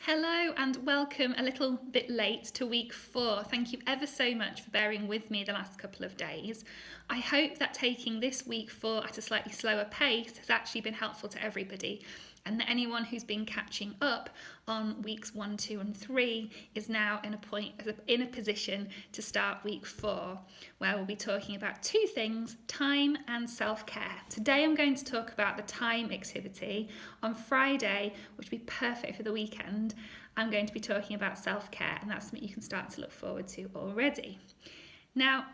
Hello and welcome a little bit late to week 4. Thank you ever so much for bearing with me the last couple of days. I hope that taking this week 4 at a slightly slower pace has actually been helpful to everybody, and that anyone who's been catching up on weeks 1, 2 and 3 is now in a position to start week 4, where we'll be talking about two things: time and self-care. Today I'm going to talk about the time activity. On Friday, which will be perfect for the weekend, I'm going to be talking about self-care, and that's something you can start to look forward to already. Now,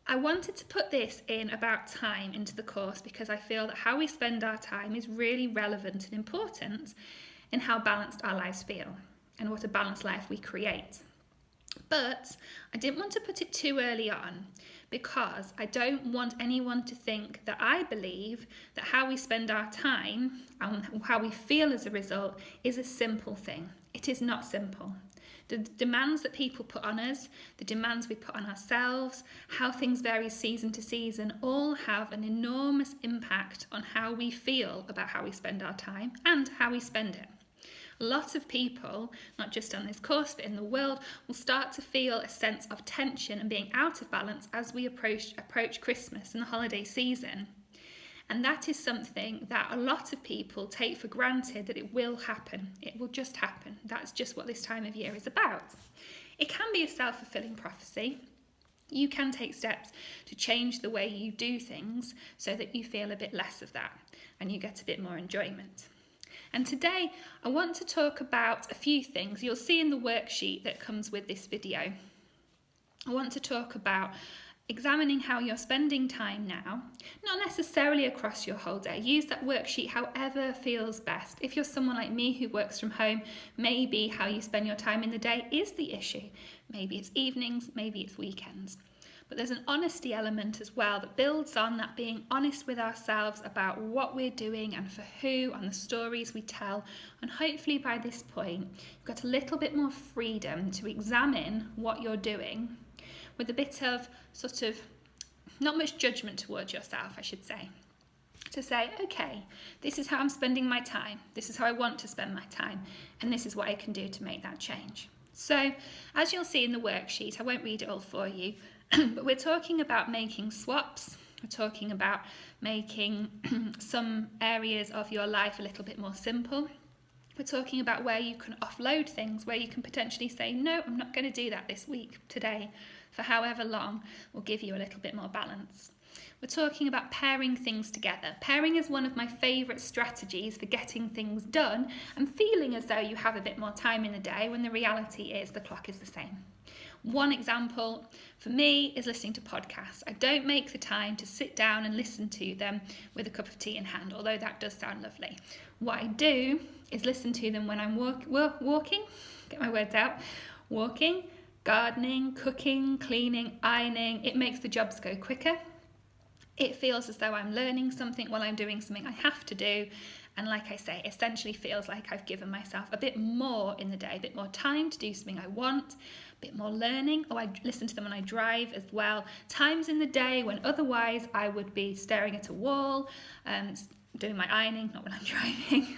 I wanted to put this in about time into the course because I feel that how we spend our time is really relevant and important in how balanced our lives feel and what a balanced life we create. But I didn't want to put it too early on because I don't want anyone to think that I believe that how we spend our time and how we feel as a result is a simple thing. It is not simple. The demands that people put on us, the demands we put on ourselves, how things vary season to season, all have an enormous impact on how we feel about how we spend our time and how we spend it. Lots of people, not just on this course but in the world, will start to feel a sense of tension and being out of balance as we approach Christmas and the holiday season. And that is something that a lot of people take for granted that it will happen. It will just happen. That's just what this time of year is about. It can be a self-fulfilling prophecy. You can take steps to change the way you do things so that you feel a bit less of that and you get a bit more enjoyment. And today I want to talk about a few things you'll see in the worksheet that comes with this video. I want to talk about examining how you're spending time now, not necessarily across your whole day. Use that worksheet however feels best. If you're someone like me who works from home, maybe how you spend your time in the day is the issue. Maybe it's evenings, maybe it's weekends. But there's an honesty element as well that builds on that, being honest with ourselves about what we're doing and for who and the stories we tell. And hopefully by this point, you've got a little bit more freedom to examine what you're doing with a bit of not much judgment towards yourself, I should say. To say, okay, this is how I'm spending my time, this is how I want to spend my time, and this is what I can do to make that change. So, as you'll see in the worksheet, I won't read it all for you, but we're talking about making swaps, we're talking about making some areas of your life a little bit more simple. We're talking about where you can offload things, where you can potentially say, no, I'm not going to do that this week, today, for however long will give you a little bit more balance. We're talking about pairing things together. Pairing is one of my favourite strategies for getting things done and feeling as though you have a bit more time in the day when the reality is the clock is the same. One example for me is listening to podcasts. I don't make the time to sit down and listen to them with a cup of tea in hand, although that does sound lovely. What I do is listen to them when I'm walking, get my words out, walking, gardening, cooking, cleaning, ironing. It makes the jobs go quicker. It feels as though I'm learning something while I'm doing something I have to do. And like I say, essentially feels like I've given myself a bit more in the day, a bit more time to do something I want, a bit more learning. Oh, I listen to them when I drive as well. Times in the day when otherwise I would be staring at a wall, doing my ironing, not when I'm driving.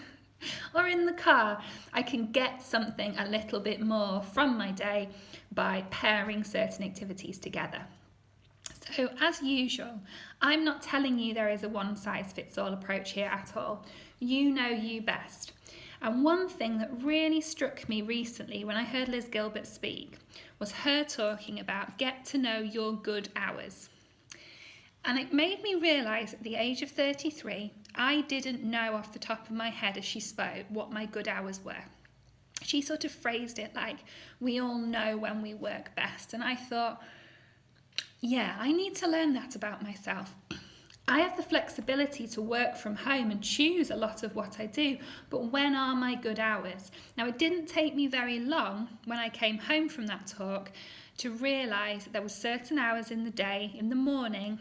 Or in the car, I can get something a little bit more from my day by pairing certain activities together. So as usual, I'm not telling you there is a one-size-fits-all approach here at all. You know you best. And one thing that really struck me recently when I heard Liz Gilbert speak was her talking about get to know your good hours. And it made me realise at the age of 33, I didn't know off the top of my head as she spoke what my good hours were. She sort of phrased it like, we all know when we work best. And I thought, yeah, I need to learn that about myself. I have the flexibility to work from home and choose a lot of what I do, but when are my good hours? Now, it didn't take me very long when I came home from that talk to realise that there were certain hours in the day, in the morning,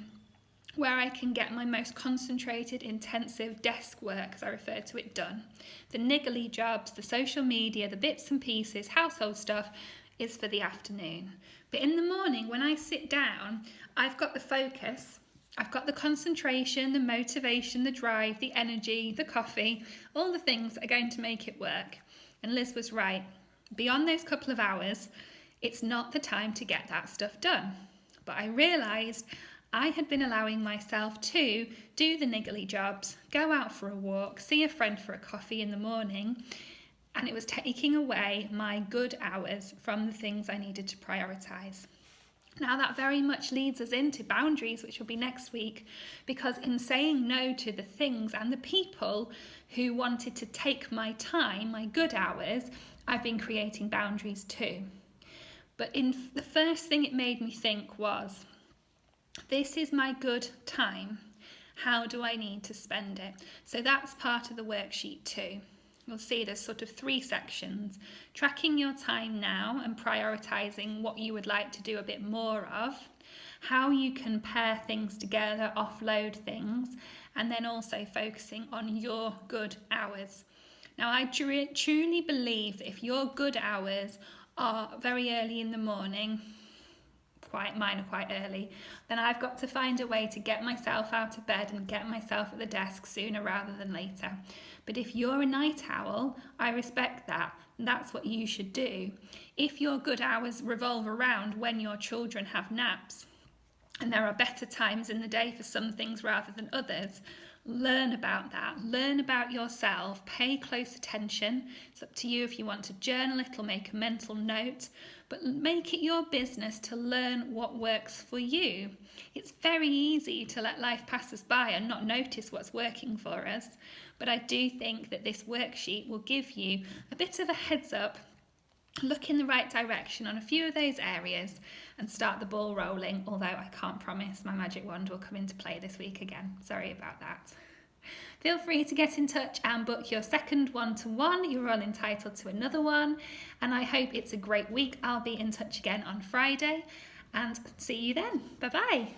where I can get my most concentrated, intensive desk work, as I refer to it, done. The niggly jobs, the social media, the bits and pieces, household stuff is for the afternoon. But in the morning, when I sit down, I've got the focus, I've got the concentration, the motivation, the drive, the energy, the coffee, all the things that are going to make it work. And Liz was right. Beyond those couple of hours, it's not the time to get that stuff done. But I realised I had been allowing myself to do the niggly jobs, go out for a walk, see a friend for a coffee in the morning, and it was taking away my good hours from the things I needed to prioritise. Now that very much leads us into boundaries, which will be next week, because in saying no to the things and the people who wanted to take my time, my good hours, I've been creating boundaries too. But the first thing it made me think was, this is my good time. How do I need to spend it? So that's part of the worksheet too. You'll see there's sort of 3 sections. Tracking your time now and prioritising what you would like to do a bit more of. How you can pair things together, offload things. And then also focusing on your good hours. Now I truly believe that if your good hours are very early in the morning, mine are quite early, then I've got to find a way to get myself out of bed and get myself at the desk sooner rather than later. But if you're a night owl, I respect that. That's what you should do. If your good hours revolve around when your children have naps, and there are better times in the day for some things rather than others, learn about that. Learn about yourself. Pay close attention. It's up to you if you want to journal it or make a mental note, but make it your business to learn what works for you. It's very easy to let life pass us by and not notice what's working for us, but I do think that this worksheet will give you a bit of a heads up, look in the right direction on a few of those areas and start the ball rolling, although I can't promise my magic wand will come into play this week again. Sorry about that. Feel free to get in touch and book your second one-to-one. You're all entitled to another one, and I hope it's a great week. I'll be in touch again on Friday, and see you then. Bye-bye.